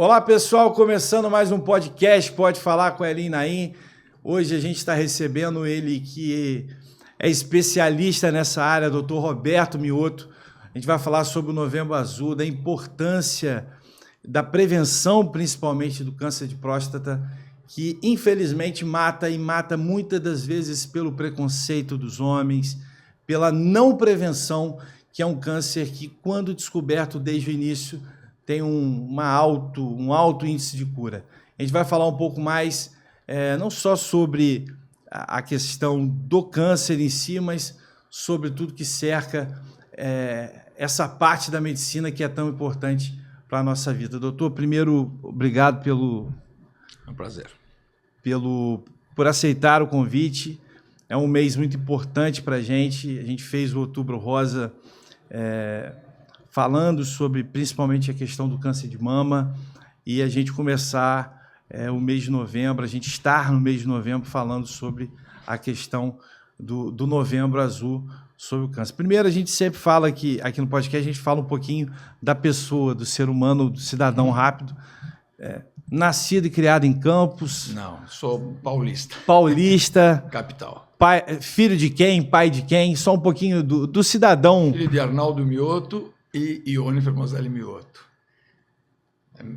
Olá pessoal, começando mais um podcast, Pode Falar com Elim Naim. Hoje a gente está recebendo ele que é especialista nessa área, Dr. Roberto Mioto. A gente vai falar sobre o Novembro Azul, da importância da prevenção, principalmente do câncer de próstata, que infelizmente mata e mata muitas das vezes pelo preconceito dos homens, pela não prevenção, que é um câncer que, quando descoberto desde o início, tem um alto índice de cura. A gente vai falar um pouco mais, não só sobre a questão do câncer em si, mas sobre tudo que cerca essa parte da medicina que é tão importante para a nossa vida. Doutor, primeiro, obrigado pelo... É um prazer. Por aceitar o convite. É um mês muito importante para a gente fez o Outubro Rosa falando sobre principalmente a questão do câncer de mama e a gente começar o mês de novembro, a gente estar no mês de novembro falando sobre a questão do Novembro Azul, sobre o câncer. Primeiro, a gente sempre fala aqui no podcast, a gente fala um pouquinho da pessoa, do ser humano, do cidadão rápido. Nascido e criado em Campos. Não, sou paulista. Paulista. Capital. Filho de quem? Pai de quem? Só um pouquinho do cidadão. Filho de Arnaldo Mioto e Ione Fermozelli Mioto.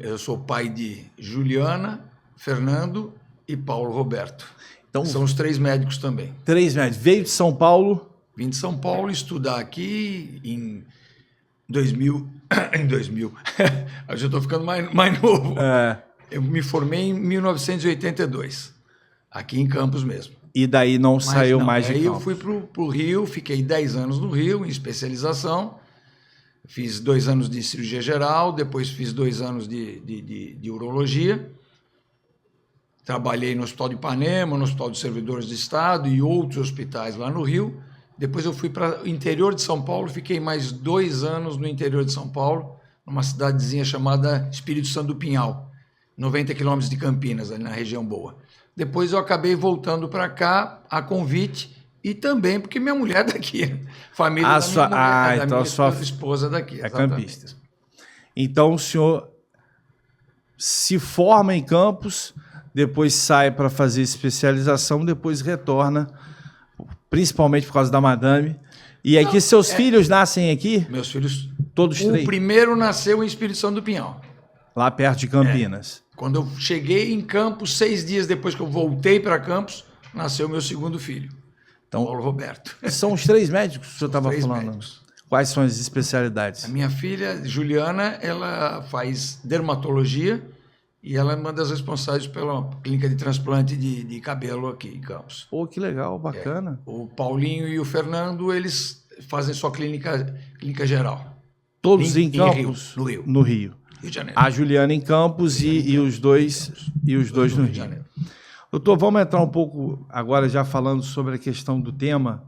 Eu sou pai de Juliana, Fernando e Paulo Roberto. Então, são os 3 médicos também. 3 médicos. Veio de São Paulo? Vim de São Paulo estudar aqui em 2000. Em 2000. Eu já estou ficando mais novo. Eu me formei em 1982, aqui em Campos mesmo. E daí não saiu mais de Campos? Aí eu fui para o Rio, fiquei 10 anos no Rio, em especialização. Fiz 2 anos de cirurgia geral, depois fiz 2 anos de urologia. Trabalhei no Hospital de Ipanema, no Hospital dos Servidores do Estado e outros hospitais lá no Rio. Depois eu fui para o interior de São Paulo, fiquei mais 2 anos no interior de São Paulo, numa cidadezinha chamada Espírito Santo do Pinhal, 90 quilômetros de Campinas, ali na região boa. Depois eu acabei voltando para cá, a convite, e também porque minha mulher é daqui. Família da minha mulher, então da minha esposa daqui. É campista. Então o senhor se forma em Campos, depois sai para fazer especialização, depois retorna, principalmente por causa da madame. E aqui seus filhos nascem aqui? Meus filhos... Todos 3? O primeiro nasceu em Espírito Santo do Pinhal. Lá perto de Campinas. Quando eu cheguei em Campos, 6 dias depois que eu voltei para Campos, nasceu meu segundo filho, então, Paulo Roberto. São os 3 médicos que o senhor estava falando? Médicos. Quais são as especialidades? A minha filha, Juliana, ela faz dermatologia e ela é uma das responsáveis pela clínica de transplante de cabelo aqui em Campos. Pô, que legal, bacana. O Paulinho e o Fernando, eles fazem só clínica geral. Todos em Campos? No Rio. No Rio. Rio de Janeiro. A Juliana em Campos e os dois no Rio. Janeiro. Doutor, vamos entrar um pouco agora já falando sobre a questão do tema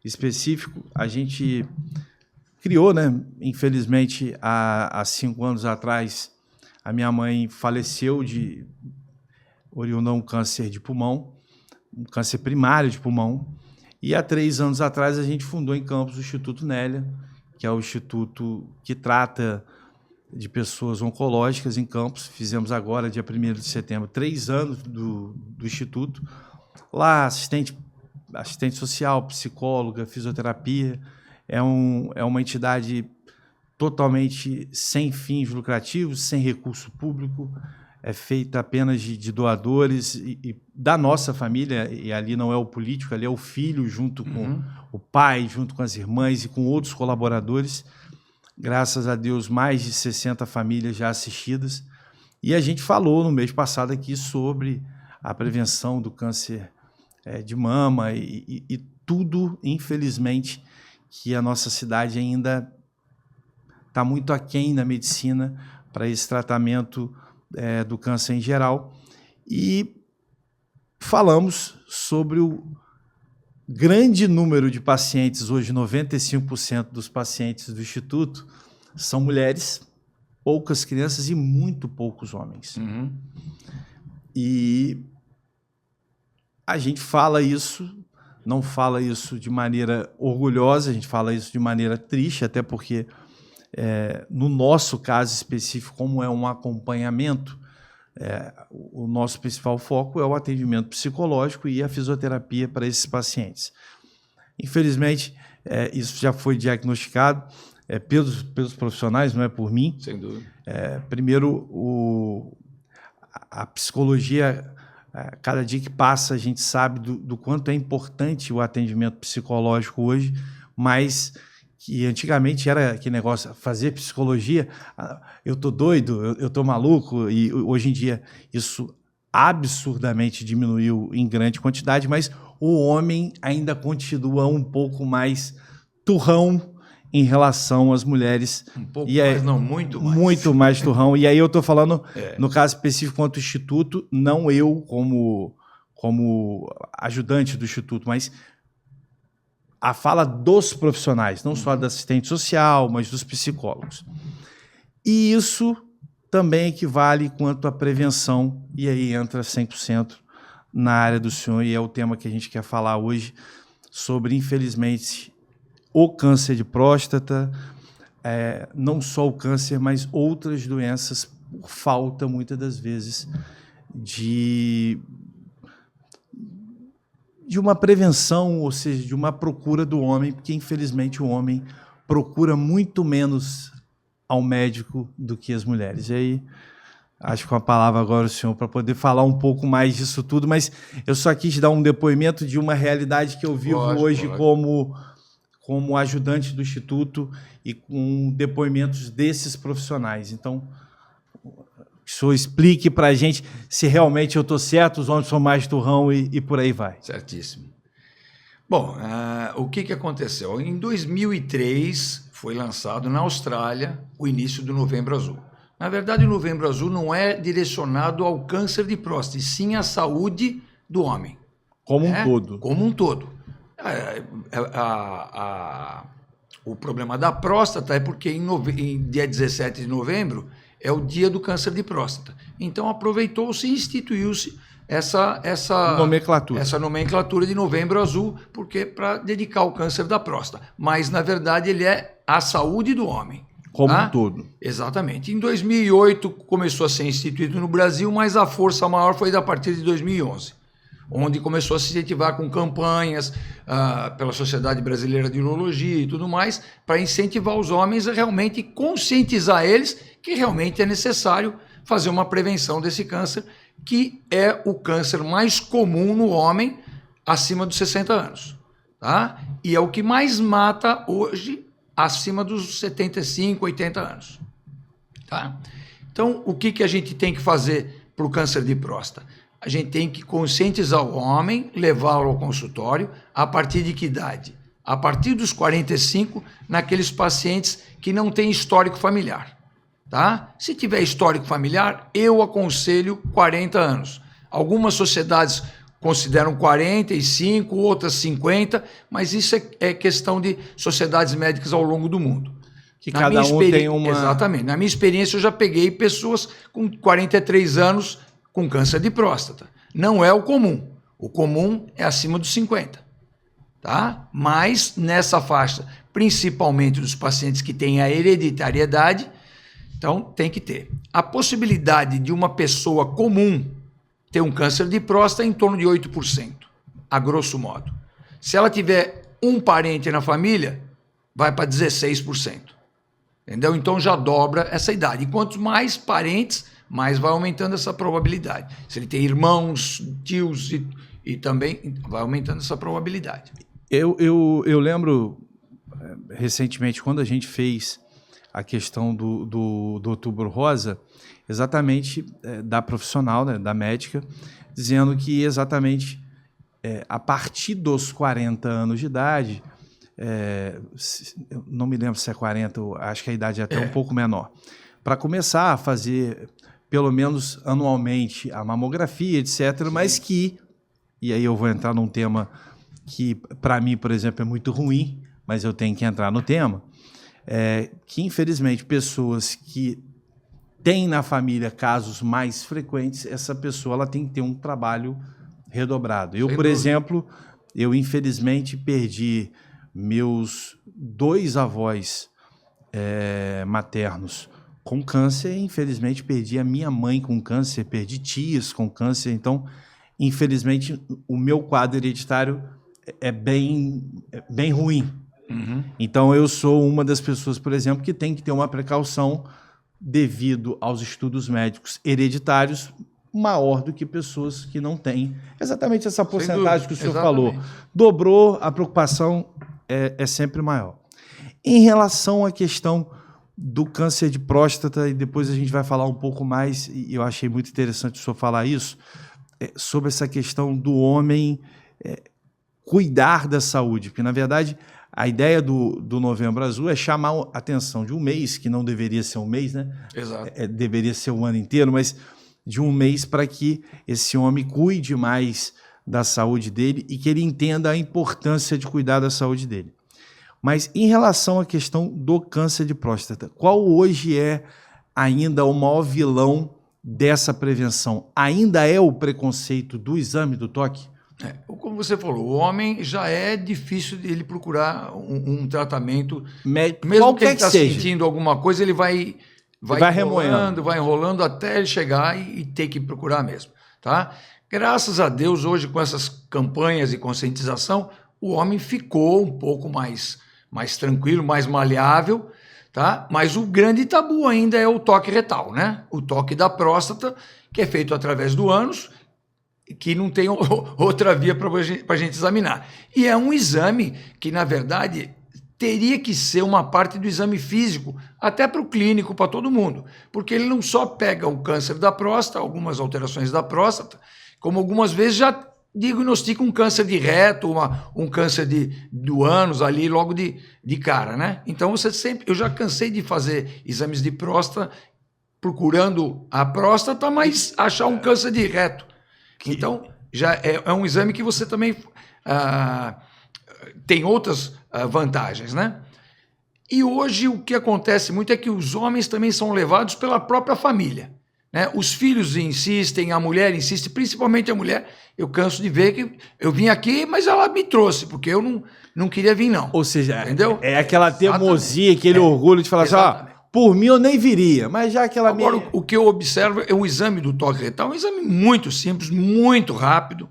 específico. A gente criou, né? Infelizmente, há 5 anos atrás, a minha mãe faleceu de oriundo um câncer de pulmão, um câncer primário de pulmão. E há 3 anos atrás a gente fundou em Campos o Instituto Nélia, que é o instituto que trata de pessoas oncológicas em Campos. Fizemos agora, dia 1º de setembro, 3 anos do Instituto. Lá, assistente social, psicóloga, fisioterapia. É uma entidade totalmente sem fins lucrativos, sem recurso público. É feita apenas de doadores e da nossa família, e ali não é o político, ali é o filho junto com o pai, junto com as irmãs e com outros colaboradores. Graças a Deus, mais de 60 famílias já assistidas. E a gente falou no mês passado aqui sobre a prevenção do câncer de mama e tudo, infelizmente, que a nossa cidade ainda está muito aquém na medicina para esse tratamento do câncer em geral. E falamos sobre o grande número de pacientes, hoje 95% dos pacientes do Instituto são mulheres, poucas crianças e muito poucos homens. E a gente fala isso, não fala isso de maneira orgulhosa, a gente fala isso de maneira triste, até porque no nosso caso específico, como é um acompanhamento, o nosso principal foco é o atendimento psicológico e a fisioterapia para esses pacientes. Infelizmente, isso já foi diagnosticado pelos profissionais, não é por mim. Sem dúvida. Primeiro, a psicologia, cada dia que passa, a gente sabe do quanto é importante o atendimento psicológico hoje, mas que antigamente era aquele negócio, fazer psicologia, eu tô doido, eu tô maluco, e hoje em dia isso absurdamente diminuiu em grande quantidade, mas o homem ainda continua um pouco mais turrão em relação às mulheres. Um pouco mais, não, muito mais. Muito mais turrão. E aí eu estou falando, no caso específico, quanto ao Instituto, não eu como ajudante do Instituto, mas a fala dos profissionais, não só da assistente social, mas dos psicólogos. E isso também equivale quanto à prevenção, e aí entra 100% na área do senhor, e é o tema que a gente quer falar hoje, sobre, infelizmente, o câncer de próstata, não só o câncer, mas outras doenças, por falta, muitas das vezes, de uma prevenção, ou seja, de uma procura do homem, porque, infelizmente, o homem procura muito menos ao médico do que as mulheres. E aí, acho que com a palavra agora o senhor, para poder falar um pouco mais disso tudo, mas eu só quis dar um depoimento de uma realidade que eu vivo hoje como ajudante do Instituto e com depoimentos desses profissionais. Então, que o senhor explique para a gente se realmente eu estou certo, os homens são mais turrão e por aí vai. Certíssimo. Bom, o que aconteceu? Em 2003 foi lançado na Austrália o início do Novembro Azul. Na verdade, o Novembro Azul não é direcionado ao câncer de próstata, e sim à saúde do homem. Como um todo. Como um todo. O problema da próstata é porque em dia 17 de novembro é o dia do câncer de próstata. Então aproveitou-se e instituiu-se essa nomenclatura de Novembro Azul, porque para dedicar ao câncer da próstata. Mas, na verdade, ele é a saúde do homem. Como um todo. Exatamente. Em 2008 começou a ser instituído no Brasil, mas a força maior foi a partir de 2011. Onde começou a se incentivar com campanhas pela Sociedade Brasileira de Urologia e tudo mais, para incentivar os homens a realmente conscientizar eles que realmente é necessário fazer uma prevenção desse câncer, que é o câncer mais comum no homem acima dos 60 anos. Tá? E é o que mais mata hoje acima dos 75, 80 anos. Tá? Então, o que a gente tem que fazer para o câncer de próstata? A gente tem que conscientizar o homem, levá-lo ao consultório, a partir de que idade? A partir dos 45, naqueles pacientes que não têm histórico familiar. Tá? Se tiver histórico familiar, eu aconselho 40 anos. Algumas sociedades consideram 45, outras 50, mas isso é questão de sociedades médicas ao longo do mundo. Que cada um tem uma... Exatamente. Na minha experiência, eu já peguei pessoas com 43 anos com câncer de próstata. Não é o comum. O comum é acima dos 50. Tá? Mas nessa faixa, principalmente dos pacientes que têm a hereditariedade, então tem que ter. A possibilidade de uma pessoa comum ter um câncer de próstata é em torno de 8%, a grosso modo. Se ela tiver um parente na família, vai para 16%. Entendeu? Então já dobra essa idade. E quanto mais parentes, mais vai aumentando essa probabilidade. Se ele tem irmãos, tios e também vai aumentando essa probabilidade. Eu lembro recentemente, quando a gente fez a questão do Outubro Rosa, exatamente da profissional, né, da médica, dizendo que exatamente a partir dos 40 anos de idade, eu não me lembro se é 40, acho que a idade é até um pouco menor, para começar a fazer, pelo menos anualmente, a mamografia, etc., mas que, e aí eu vou entrar num tema que, para mim, por exemplo, é muito ruim, mas eu tenho que entrar no tema, que, infelizmente, pessoas que têm na família casos mais frequentes, essa pessoa ela tem que ter um trabalho redobrado. Eu, por exemplo, eu, infelizmente, perdi meus 2 avós maternos com câncer. Infelizmente, perdi a minha mãe com câncer, perdi tias com câncer. Então, infelizmente, o meu quadro hereditário é bem ruim. Uhum. Então, eu sou uma das pessoas, por exemplo, que tem que ter uma precaução devido aos estudos médicos hereditários maior do que pessoas que não têm exatamente essa porcentagem que o senhor falou. Dobrou, a preocupação é sempre maior. Em relação à questão do câncer de próstata, e depois a gente vai falar um pouco mais, e eu achei muito interessante o senhor falar isso, sobre essa questão do homem cuidar da saúde, porque, na verdade, a ideia do Novembro Azul é chamar a atenção de um mês, que não deveria ser um mês, né? Exato. Deveria ser um ano inteiro, mas de um mês para que esse homem cuide mais da saúde dele e que ele entenda a importância de cuidar da saúde dele. Mas em relação à questão do câncer de próstata, qual hoje é ainda o maior vilão dessa prevenção? Ainda é o preconceito do exame do toque? Como você falou, o homem já é difícil de ele procurar um tratamento. Mesmo que ele está sentindo alguma coisa, ele vai remoendo, vai enrolando até ele chegar e ter que procurar mesmo. Tá? Graças a Deus, hoje, com essas campanhas de conscientização, o homem ficou um pouco mais tranquilo, mais maleável, tá? Mas o grande tabu ainda é o toque retal, né? O toque da próstata, que é feito através do ânus, que não tem outra via para a gente examinar. E é um exame que, na verdade, teria que ser uma parte do exame físico, até para o clínico, para todo mundo, porque ele não só pega o câncer da próstata, algumas alterações da próstata, como algumas vezes já diagnostica um câncer de reto, um câncer do ânus ali logo de cara, né? Então eu já cansei de fazer exames de próstata procurando a próstata, mas achar um câncer de reto. Então já é um exame que você também tem outras vantagens, né? E hoje o que acontece muito é que os homens também são levados pela própria família. Né? Os filhos insistem, a mulher insiste, principalmente a mulher. Eu canso de ver que eu vim aqui, mas ela me trouxe, porque eu não queria vir, não. Ou seja, entendeu? É aquela teimosia, aquele orgulho de falar assim, por mim eu nem viria, mas já aquela... Agora, o que eu observo é o exame do toque retal, um exame muito simples, muito rápido,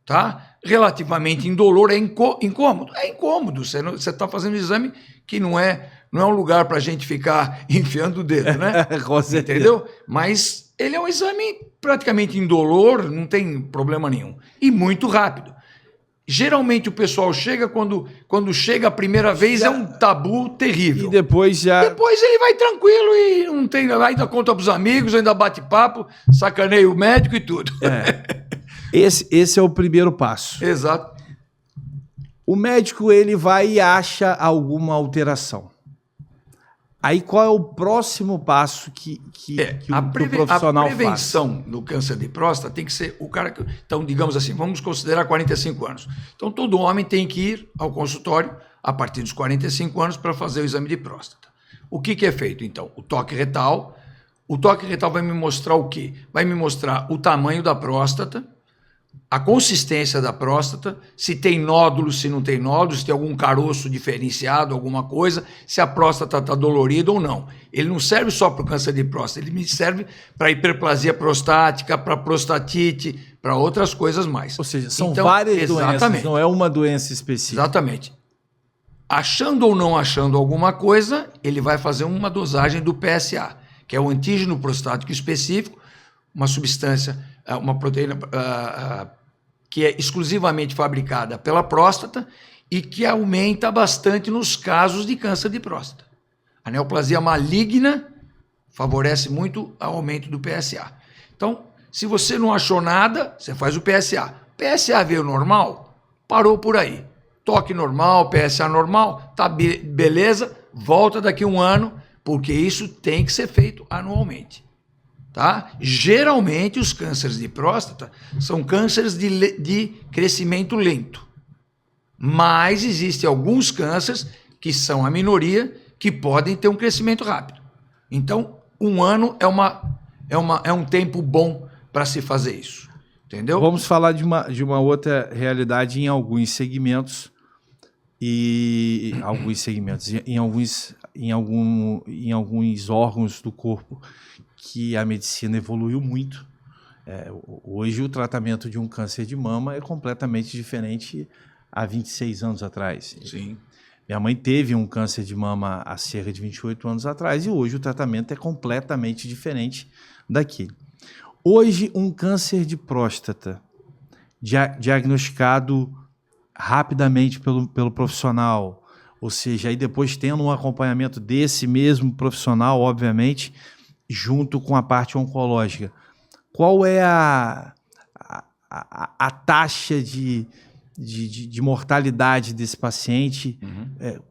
tá? Relativamente indolor, é incômodo. É incômodo, você está fazendo um exame que não é um lugar para a gente ficar enfiando o dedo, né? Com certeza. Entendeu? Mas ele é um exame praticamente indolor, não tem problema nenhum. E muito rápido. Geralmente o pessoal chega, quando chega a primeira vez, é um tabu terrível. E depois já... Depois ele vai tranquilo e não tem, ainda conta para os amigos, ainda bate papo, sacaneia o médico e tudo. Esse é o primeiro passo. Exato. O médico, ele vai e acha alguma alteração. Aí qual é o próximo passo que o profissional faz? A prevenção do câncer de próstata tem que ser o cara que... Então, digamos assim, vamos considerar 45 anos. Então, todo homem tem que ir ao consultório a partir dos 45 anos para fazer o exame de próstata. O que é feito, então? O toque retal. O toque retal vai me mostrar o quê? Vai me mostrar o tamanho da próstata, a consistência da próstata, se tem nódulos, se não tem nódulos, se tem algum caroço diferenciado, alguma coisa, se a próstata está dolorida ou não. Ele não serve só para o câncer de próstata, ele me serve para hiperplasia prostática, para prostatite, para outras coisas mais. Ou seja, são várias doenças, não é uma doença específica. Exatamente. Achando ou não achando alguma coisa, ele vai fazer uma dosagem do PSA, que é o antígeno prostático específico, uma substância, uma proteína que é exclusivamente fabricada pela próstata e que aumenta bastante nos casos de câncer de próstata. A neoplasia maligna favorece muito o aumento do PSA. Então, se você não achou nada, você faz o PSA. PSA veio normal, parou por aí. Toque normal, PSA normal, tá beleza, volta daqui a um ano, porque isso tem que ser feito anualmente. Tá? Geralmente os cânceres de próstata são cânceres de crescimento lento, mas existem alguns cânceres que são a minoria que podem ter um crescimento rápido. Então, um ano é um tempo bom para se fazer isso, entendeu? Vamos falar de uma outra realidade em alguns segmentos. e alguns segmentos, em alguns órgãos do corpo que a medicina evoluiu muito. Hoje o tratamento de um câncer de mama é completamente diferente há 26 anos atrás. Sim. Minha mãe teve um câncer de mama há cerca de 28 anos atrás e hoje o tratamento é completamente diferente daquele. Hoje, um câncer de próstata diagnosticado rapidamente pelo profissional, ou seja, aí depois tendo um acompanhamento desse mesmo profissional, obviamente, junto com a parte oncológica. Qual é a taxa de mortalidade desse paciente?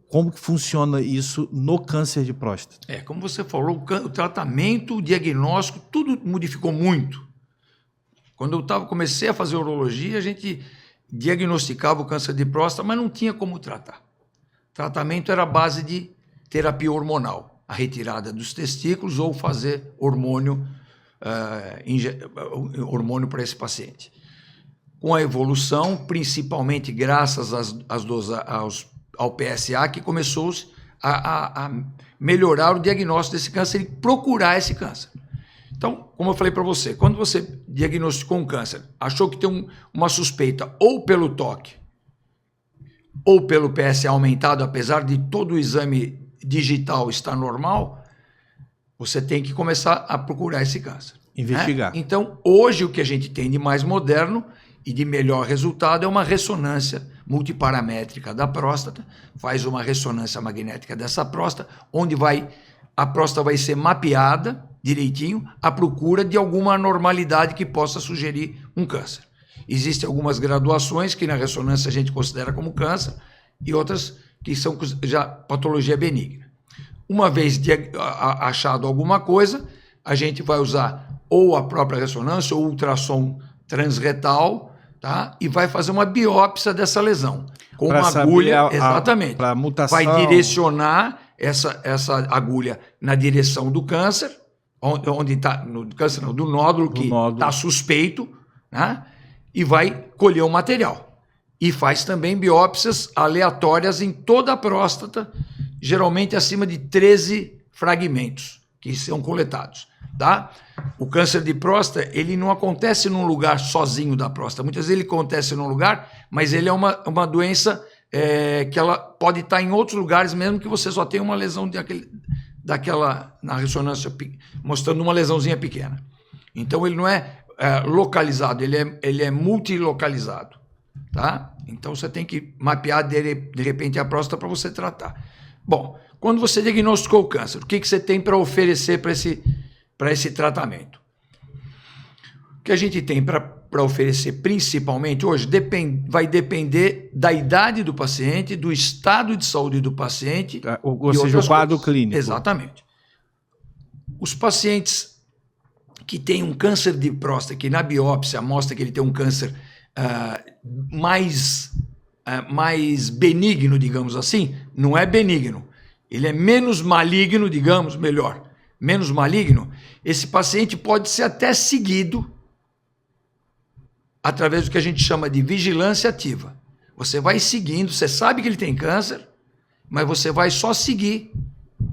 Como que funciona isso no câncer de próstata? Como você falou, o tratamento, o diagnóstico, tudo modificou muito. Quando eu comecei a fazer urologia, a gente diagnosticava o câncer de próstata, mas não tinha como tratar. O tratamento era a base de terapia hormonal, a retirada dos testículos ou fazer hormônio para esse paciente. Com a evolução, principalmente graças ao PSA, que começou a melhorar o diagnóstico desse câncer e procurar esse câncer. Então, como eu falei para você, quando você diagnosticou um câncer, achou que tem uma suspeita ou pelo toque ou pelo PSA aumentado, apesar de todo o exame digital estar normal, você tem que começar a procurar esse câncer. Investigar. Então, hoje o que a gente tem de mais moderno e de melhor resultado é uma ressonância multiparamétrica da próstata, faz uma ressonância magnética dessa próstata, onde a próstata vai ser mapeada direitinho à procura de alguma anormalidade que possa sugerir um câncer. Existem algumas graduações que na ressonância a gente considera como câncer e outras que são já patologia benigna. Uma vez achado alguma coisa, a gente vai usar ou a própria ressonância ou ultrassom transretal, tá? E vai fazer uma biópsia dessa lesão. Com uma agulha, exatamente. Para mutação. Vai direcionar essa agulha na direção do câncer, onde está, no câncer não, do nódulo que está suspeito, né? E vai colher o material. E faz também biópsias aleatórias em toda a próstata, geralmente acima de 13 fragmentos que são coletados, tá? O câncer de próstata, ele não acontece num lugar sozinho da próstata. Muitas vezes ele acontece num lugar, mas ele é uma doença que ela pode estar em outros lugares, mesmo que você só tenha uma lesão daquela na ressonância, mostrando uma lesãozinha pequena. Então ele não é localizado, ele é multilocalizado, tá? Então você tem que mapear de repente a próstata para você tratar. Bom, quando você diagnosticou o câncer, o que você tem para oferecer para esse tratamento? O que a gente tem para oferecer principalmente hoje vai depender da idade do paciente, do estado de saúde do paciente. Ou seja, o quadro clínico. Exatamente. Os pacientes que têm um câncer de próstata, que na biópsia mostra que ele tem um câncer mais benigno, digamos assim, não é benigno. Ele é menos maligno, digamos, melhor. Menos maligno, esse paciente pode ser até seguido através do que a gente chama de vigilância ativa. Você vai seguindo, você sabe que ele tem câncer, mas você vai só seguir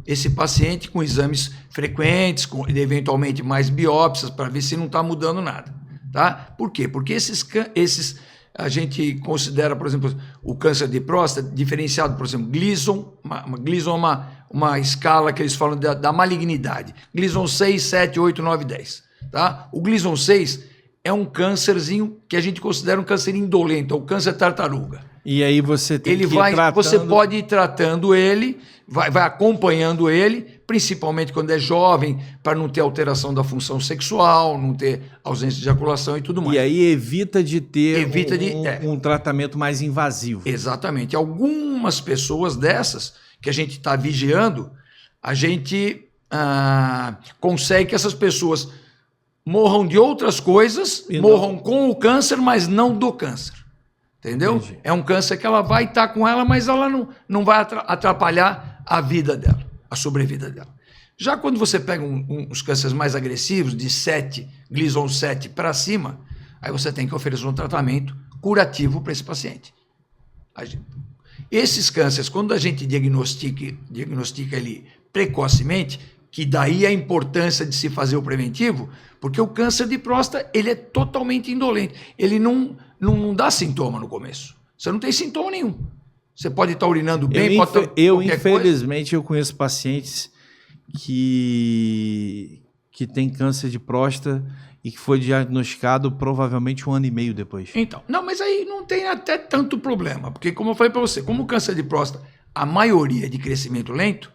esse paciente com exames frequentes, com eventualmente mais biópsias, para ver se não está mudando nada. Tá? Por quê? Porque esses a gente considera, por exemplo, o câncer de próstata diferenciado, por exemplo, Gleason. Gleason é uma escala que eles falam da malignidade. Gleason 6, 7, 8, 9, 10. Tá? O Gleason 6 é um câncerzinho que a gente considera um câncer indolente, ou câncer tartaruga. E aí você tem que ir tratando... Você pode ir tratando ele, vai acompanhando ele, principalmente quando é jovem, para não ter alteração da função sexual, não ter ausência de ejaculação e tudo mais. E aí evita de ter um tratamento mais invasivo. Exatamente. Algumas pessoas dessas que a gente está vigiando, a gente consegue que essas pessoas morram de outras coisas, morram com o câncer, mas não do câncer. Entendeu? Entendi. É um câncer que ela vai estar com ela, mas ela não vai atrapalhar a vida dela, a sobrevida dela. Já quando você pega uns cânceres mais agressivos, de 7, Gleason 7 para cima, aí você tem que oferecer um tratamento curativo para esse paciente. Esses cânceres, quando a gente diagnostica ele precocemente, que daí a importância de se fazer o preventivo, porque o câncer de próstata, ele é totalmente indolente. Ele não dá sintoma no começo. Você não tem sintoma nenhum. Você pode estar urinando bem, pode estar infelizmente, eu conheço pacientes que têm câncer de próstata e que foi diagnosticado provavelmente 1 ano e meio depois. Então, não, mas aí não tem até tanto problema, porque como eu falei para você, como o câncer de próstata, a maioria é de crescimento lento,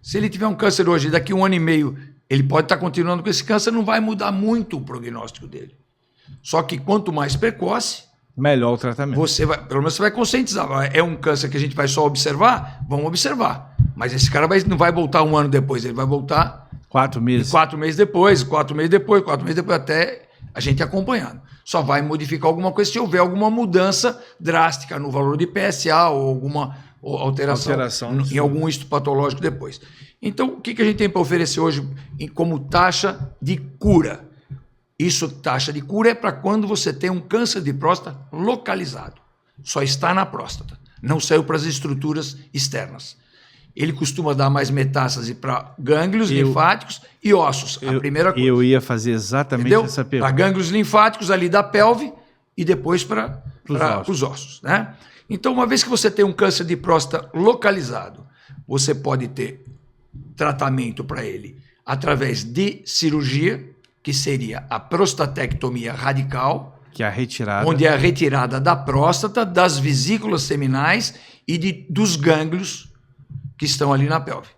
se ele tiver um câncer hoje, daqui 1 ano e meio, ele pode estar continuando com esse câncer, não vai mudar muito o prognóstico dele. Só que quanto mais precoce, melhor o tratamento. Pelo menos você vai conscientizar. É um câncer que a gente vai só observar? Vamos observar. Mas esse cara não vai voltar 1 ano depois, ele vai voltar 4 meses. 4 meses depois, 4 meses depois, 4 meses depois, até a gente acompanhando. Só vai modificar alguma coisa se houver alguma mudança drástica no valor de PSA ou alguma alteração em algum histopatológico depois. Então, o que a gente tem para oferecer hoje como taxa de cura? Taxa de cura é para quando você tem um câncer de próstata localizado. Só está na próstata. Não saiu para as estruturas externas. Ele costuma dar mais metástase para gânglios linfáticos e ossos. A primeira coisa. Eu ia fazer exatamente essa pergunta. Para gânglios linfáticos ali da pelve e depois para os ossos. Né? Então, uma vez que você tem um câncer de próstata localizado, você pode ter tratamento para ele através de cirurgia, que seria a prostatectomia radical, que é a retirada, onde é a retirada da próstata, das vesículas seminais e dos gânglios que estão ali na pelve,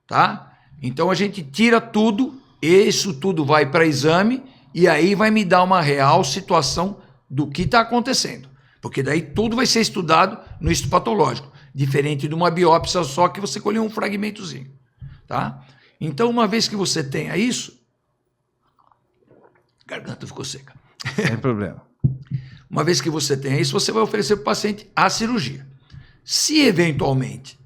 tá? Então a gente tira tudo, isso tudo vai para exame e aí vai me dar uma real situação do que está acontecendo, porque daí tudo vai ser estudado no histopatológico, diferente de uma biópsia só que você colheu um fragmentozinho, tá? Então uma vez que você tenha isso, garganta ficou seca. Sem problema. Uma vez que você tenha isso, você vai oferecer para o paciente a cirurgia. Se eventualmente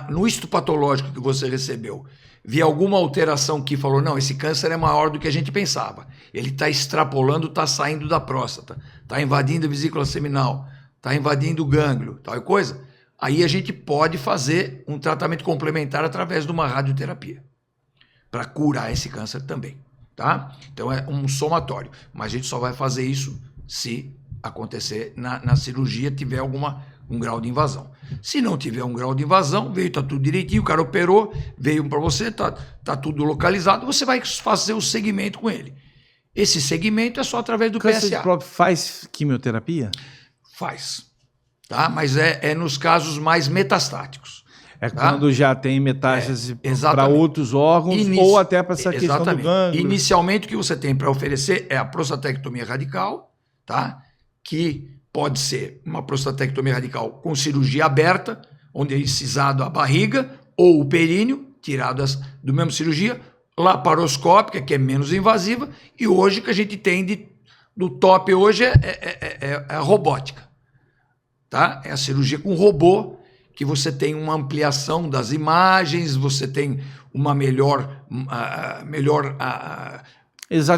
no histopatológico que você recebeu vier alguma alteração que falou, não, esse câncer é maior do que a gente pensava, ele está extrapolando, está saindo da próstata, está invadindo a vesícula seminal, está invadindo o gânglio, tal coisa, aí a gente pode fazer um tratamento complementar através de uma radioterapia para curar esse câncer também. Tá? Então é um somatório, mas a gente só vai fazer isso se acontecer na cirurgia, tiver um grau de invasão. Se não tiver um grau de invasão, tá tudo direitinho, o cara operou, veio para você, tá tudo localizado, você vai fazer o segmento com ele. Esse segmento é só através do PSA. Câncer de próstata faz quimioterapia? Faz, tá? Mas é nos casos mais metastáticos. É quando já tem metástase para outros órgãos ou até para essa questão do gânglio. Inicialmente, o que você tem para oferecer é a prostatectomia radical, tá? Que pode ser uma prostatectomia radical com cirurgia aberta, onde é incisado a barriga ou o períneo, tirado do mesmo cirurgia, laparoscópica, que é menos invasiva, e hoje o que a gente tem do top hoje é a robótica, tá? É a cirurgia com robô, que você tem uma ampliação das imagens, você tem uma melhor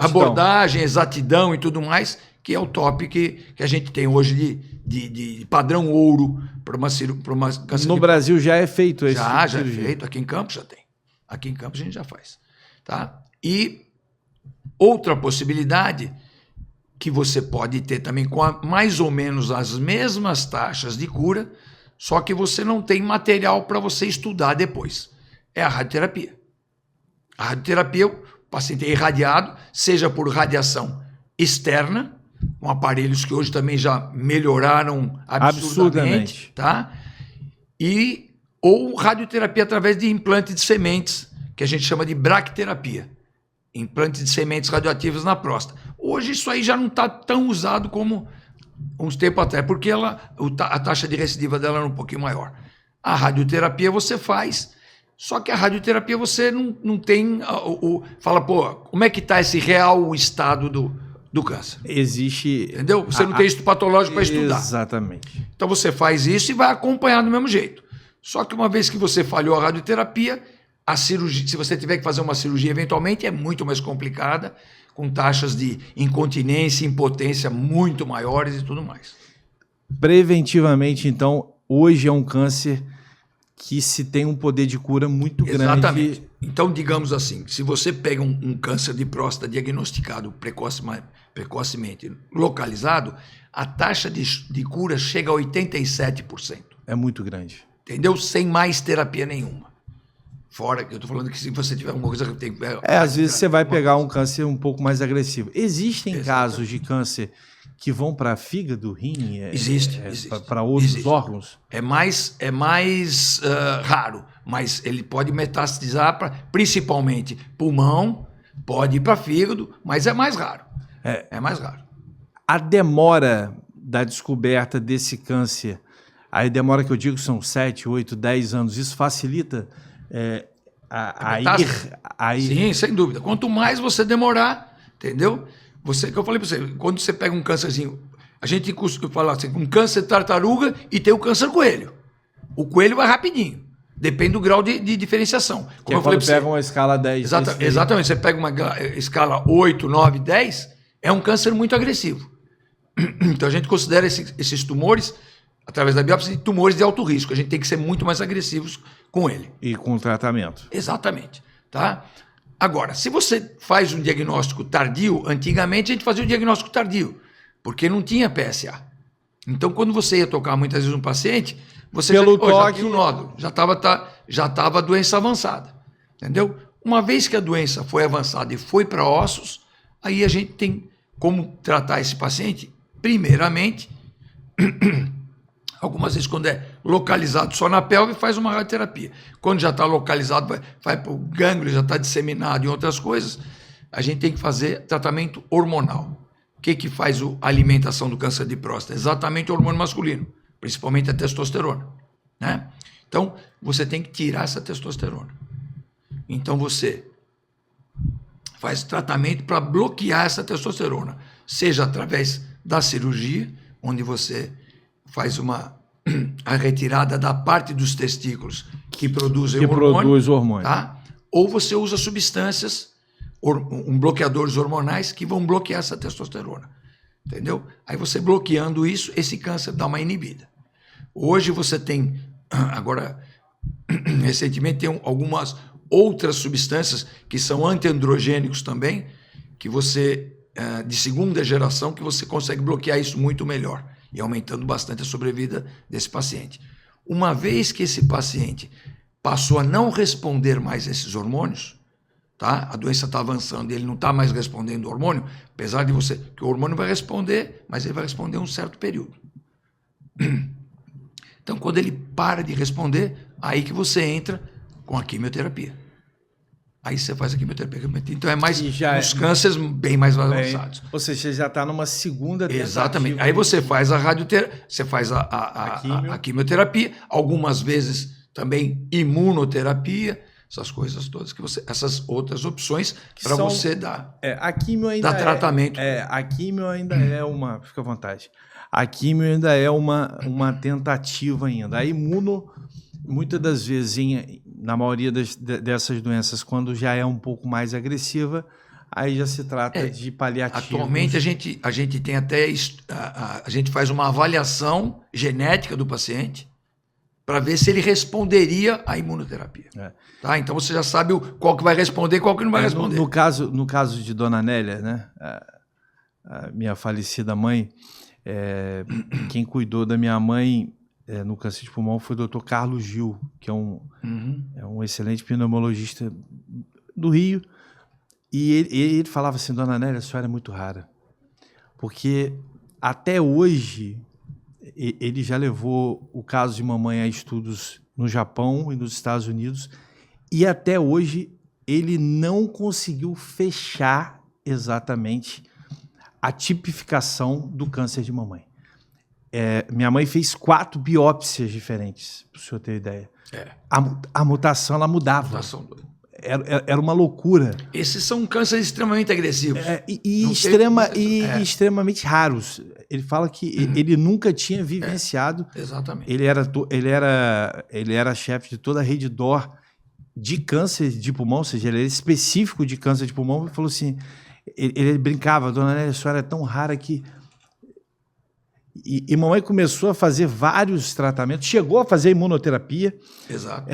abordagem, exatidão e tudo mais, que é o top que a gente tem hoje de padrão ouro para uma câncer. No Brasil já é feito esse já é feito, aqui em Campos já tem. Aqui em Campos a gente já faz. Tá? E outra possibilidade que você pode ter também com mais ou menos as mesmas taxas de cura, só que você não tem material para você estudar depois. É a radioterapia. A radioterapia, o paciente é irradiado, seja por radiação externa, com aparelhos que hoje também já melhoraram absurdamente. Tá? Ou radioterapia através de implante de sementes, que a gente chama de bracterapia. Implante de sementes radioativas na próstata. Hoje isso aí já não está tão usado como uns tempos atrás, porque a taxa de recidiva dela era um pouquinho maior. A radioterapia você faz, só que a radioterapia você não tem fala, pô, como é que está esse real estado do câncer? Existe... Entendeu? Você não tem estudo patológico para estudar. Exatamente. Então você faz isso e vai acompanhar do mesmo jeito. Só que uma vez que você falhou a radioterapia, a cirurgia, se você tiver que fazer uma cirurgia eventualmente, é muito mais complicada, com taxas de incontinência e impotência muito maiores e tudo mais. Preventivamente, então, hoje é um câncer que se tem um poder de cura muito grande. Exatamente. Então, digamos assim, se você pega um câncer de próstata diagnosticado precocemente localizado, a taxa de cura chega a 87%. É muito grande. Entendeu? Sem mais terapia nenhuma. Fora que eu estou falando que se você tiver alguma coisa que tem... Às vezes você vai pegar um câncer um pouco mais agressivo. Existem casos de câncer que vão para fígado, rim? Existe. Para outros órgãos? É mais raro, mas ele pode metastizar para principalmente pulmão, pode ir para fígado, mas é mais raro. É mais raro. A demora da descoberta desse câncer, a demora que eu digo são 7, 8, 10 anos, isso facilita a ir... Sim, sem dúvida. Quanto mais você demorar, entendeu? Que eu falei para você, quando você pega um câncerzinho, a gente fala assim, um câncer de tartaruga e tem o câncer coelho. O coelho vai rapidinho. Depende do grau de diferenciação. Como eu falei para você, pega uma escala 10. Exatamente. Você pega uma escala 8, 9, 10, é um câncer muito agressivo. Então a gente considera esses tumores, através da biópsia, tumores de alto risco. A gente tem que ser muito mais agressivos com ele. E com o tratamento. Exatamente. Tá? Agora, se você faz um diagnóstico tardio, antigamente a gente fazia o diagnóstico tardio, porque não tinha PSA. Então, quando você ia tocar muitas vezes um paciente, você já tinha um nódulo, já estava a doença avançada. Entendeu? Uma vez que a doença foi avançada e foi para ossos, aí a gente tem como tratar esse paciente, primeiramente, algumas vezes quando é localizado só na pelve, faz uma radioterapia. Quando já está localizado, vai para o gânglio, já está disseminado em outras coisas, a gente tem que fazer tratamento hormonal. O que faz a alimentação do câncer de próstata? Exatamente o hormônio masculino, principalmente a testosterona. Né? Então, você tem que tirar essa testosterona. Então, você faz tratamento para bloquear essa testosterona, seja através da cirurgia, onde você faz a retirada da parte dos testículos que produzem hormônio. Tá? Ou você usa substâncias, bloqueadores hormonais que vão bloquear essa testosterona. Entendeu? Aí você bloqueando isso, esse câncer dá uma inibida. Hoje você tem, agora, recentemente tem algumas outras substâncias que são antiandrogênicos também, que você, de segunda geração, que você consegue bloquear isso muito melhor. E aumentando bastante a sobrevida desse paciente. Uma vez que esse paciente passou a não responder mais a esses hormônios, tá? A doença está avançando e ele não está mais respondendo ao hormônio, apesar de que o hormônio vai responder, mas ele vai responder um certo período. Então, quando ele para de responder, aí que você entra com a quimioterapia. Aí você faz a quimioterapia. Então é mais os cânceres bem mais avançados. Ou seja, você já está numa segunda tentativa. Exatamente. Aí você faz a radioterapia, você faz a quimioterapia, algumas vezes também imunoterapia, essas coisas todas, essas outras opções para você dar. A quimio ainda tratamento. A quimio ainda é uma. Fica à vontade. A quimio ainda é uma tentativa ainda. A imuno, muitas das vezes, na maioria dessas doenças, quando já é um pouco mais agressiva, aí já se trata de paliativos. Atualmente a gente tem até a gente faz uma avaliação genética do paciente para ver se ele responderia à imunoterapia. Tá? Então você já sabe qual que vai responder e qual que não vai responder. No caso de Dona Nélia, né, a minha falecida mãe, quem cuidou da minha mãe no câncer de pulmão foi o Dr. Carlos Gil, que é um excelente pneumologista do Rio. E ele falava assim, Dona Nélia, a senhora é muito rara. Porque até hoje ele já levou o caso de mamãe a estudos no Japão e nos Estados Unidos, e até hoje ele não conseguiu fechar exatamente a tipificação do câncer de mamãe. Minha mãe fez 4 biópsias diferentes, para o senhor ter ideia. A mutação, ela mudava. Era uma loucura. Esses são cânceres extremamente agressivos. Extremamente raros. Ele fala que ele nunca tinha vivenciado. Exatamente. Ele era chefe de toda a rede DOR de câncer de pulmão, ou seja, ele era específico de câncer de pulmão. Ele falou assim, ele brincava, Dona Nélia, a senhora é tão rara que E mamãe começou a fazer vários tratamentos, chegou a fazer imunoterapia. Exato.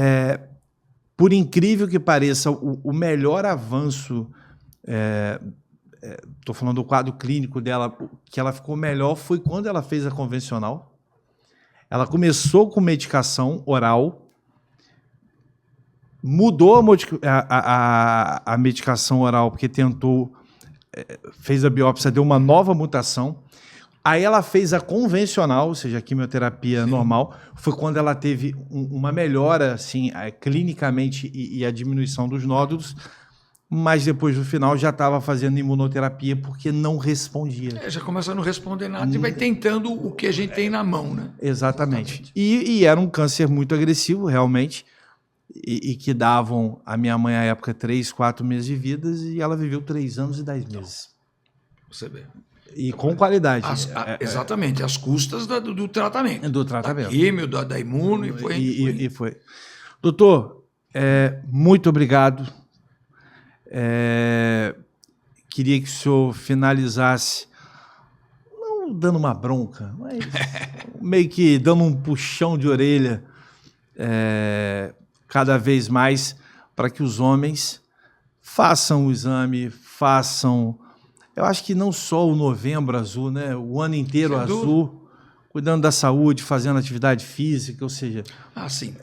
Por incrível que pareça, o melhor avanço, estou falando do quadro clínico dela, que ela ficou melhor foi quando ela fez a convencional. Ela começou com medicação oral, mudou a medicação oral porque fez a biópsia, deu uma nova mutação. Aí ela fez a convencional, ou seja, a quimioterapia normal. Foi quando ela teve uma melhora, assim, clinicamente e a diminuição dos nódulos. Mas depois, no final, já estava fazendo imunoterapia porque não respondia. Já começa a não responder nada e vai tentando o que a gente tem na mão, né? Exatamente. E era um câncer muito agressivo, realmente, e que davam a minha mãe, à época, 3, 4 meses de vida, e ela viveu 3 anos e 10 meses. Você vê. E com qualidade. Exatamente, às custas do tratamento. Do tratamento. Da químio, da imuno e foi. Doutor, muito obrigado. Queria que o senhor finalizasse, não dando uma bronca, mas meio que dando um puxão de orelha cada vez mais para que os homens façam o exame, eu acho que não só o Novembro Azul, né? O ano inteiro azul, cuidando da saúde, fazendo atividade física, ou seja... sim.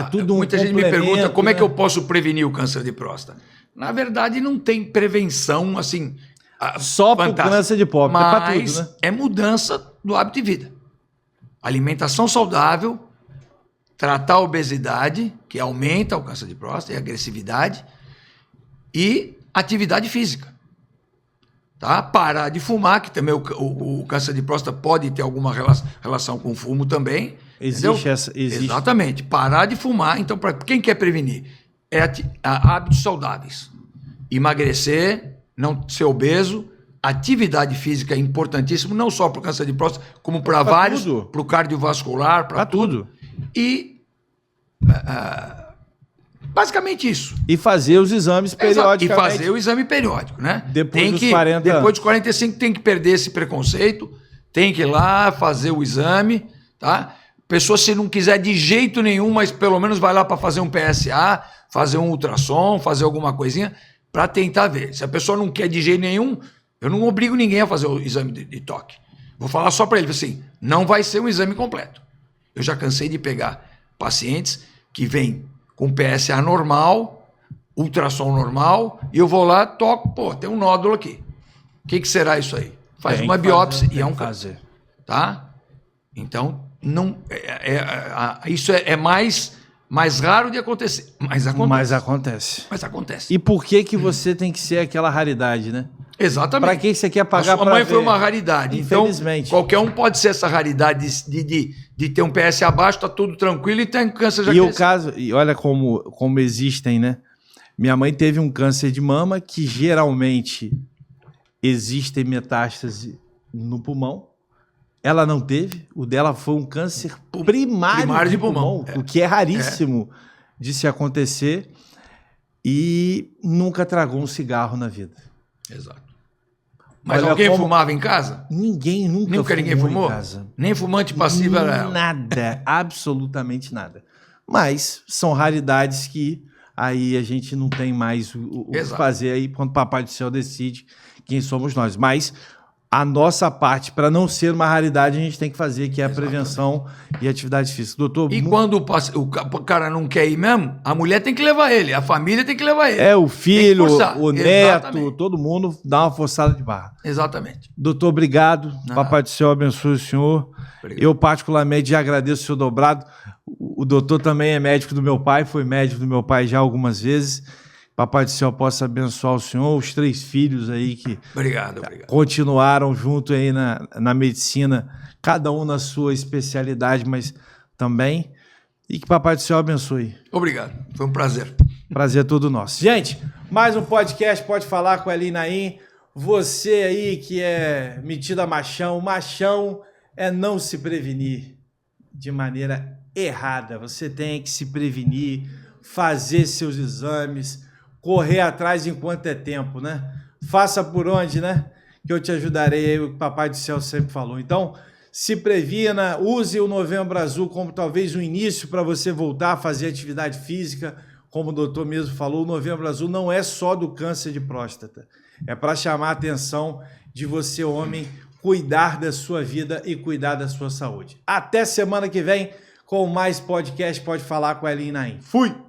Tudo muita gente me pergunta como é que eu posso prevenir o câncer de próstata. Na verdade, não tem prevenção, assim... Só para o câncer de próstata, é para tudo, né? É mudança do hábito de vida. Alimentação saudável, tratar a obesidade, que aumenta o câncer de próstata, e a agressividade, e atividade física. Tá? Parar de fumar, que também o câncer de próstata pode ter alguma relação com o fumo também. Existe. Exatamente. Parar de fumar. Então, para quem quer prevenir? Hábitos saudáveis. Emagrecer, não ser obeso, atividade física é importantíssimo, não só para o câncer de próstata, como para vários, para o cardiovascular, para tudo. E... basicamente isso. E fazer os exames periodicamente. E fazer o exame periódico, né? Depois dos 40 anos. Depois dos 45 tem que perder esse preconceito, tem que ir lá fazer o exame, tá? Pessoa, se não quiser de jeito nenhum, mas pelo menos vai lá para fazer um PSA, fazer um ultrassom, fazer alguma coisinha, para tentar ver. Se a pessoa não quer de jeito nenhum, eu não obrigo ninguém a fazer o exame de toque. Vou falar só para ele, assim, não vai ser um exame completo. Eu já cansei de pegar pacientes que vêm com PSA normal, ultrassom normal, e eu vou lá, toco, tem um nódulo aqui. O que será isso aí? Faz uma biópsia e é um câncer. Tá? Então, não, isso é mais raro de acontecer. Mas acontece. Mas acontece. E por que você tem que ser aquela raridade, né? Exatamente. Para que você quer pagar para ver? A sua mãe foi uma raridade. Infelizmente. Então, qualquer um pode ser essa raridade de ter um PSA abaixo, tá tudo tranquilo e tem câncer já. E o caso, e olha como existem, né? Minha mãe teve um câncer de mama que geralmente existem metástase no pulmão. Ela não teve. O dela foi um câncer primário de pulmão, o que é raríssimo de se acontecer, e nunca tragou um cigarro na vida. Exato. Mas olha, alguém fumava em casa? Nunca ninguém fumou? Em casa. Nem fumante passivo era ela? Nada, absolutamente nada. Mas são raridades que aí a gente não tem mais o que fazer aí quando o Papai do Céu decide quem somos nós. Mas a nossa parte, para não ser uma raridade, a gente tem que fazer, que é a prevenção e atividade física. Doutor, quando o cara não quer ir mesmo, a mulher tem que levar ele, a família tem que levar ele. O filho, o neto, todo mundo dá uma forçada de barra. Exatamente. Doutor, obrigado. Papai do Céu abençoe o senhor. Obrigado. Eu, particularmente, já agradeço o senhor dobrado. O doutor também é médico do meu pai, foi médico do meu pai já algumas vezes. Papai do Céu possa abençoar o senhor, os 3 filhos aí que obrigado. Continuaram junto aí na medicina, cada um na sua especialidade, mas também. E que Papai do Céu abençoe. Obrigado, foi um prazer. Prazer todo nosso. Gente, mais um podcast Pode Falar com Eli Naim. Você aí que é metido a machão é não se prevenir de maneira errada. Você tem que se prevenir, fazer seus exames, correr atrás enquanto é tempo, né? Faça por onde, né? Que eu te ajudarei, o Papai do Céu sempre falou. Então, se previna, use o Novembro Azul como talvez um início para você voltar a fazer atividade física. Como o doutor mesmo falou, o Novembro Azul não é só do câncer de próstata. É para chamar a atenção de você, homem, cuidar da sua vida e cuidar da sua saúde. Até semana que vem com mais podcast. Pode falar com a Elinha Naim. Fui!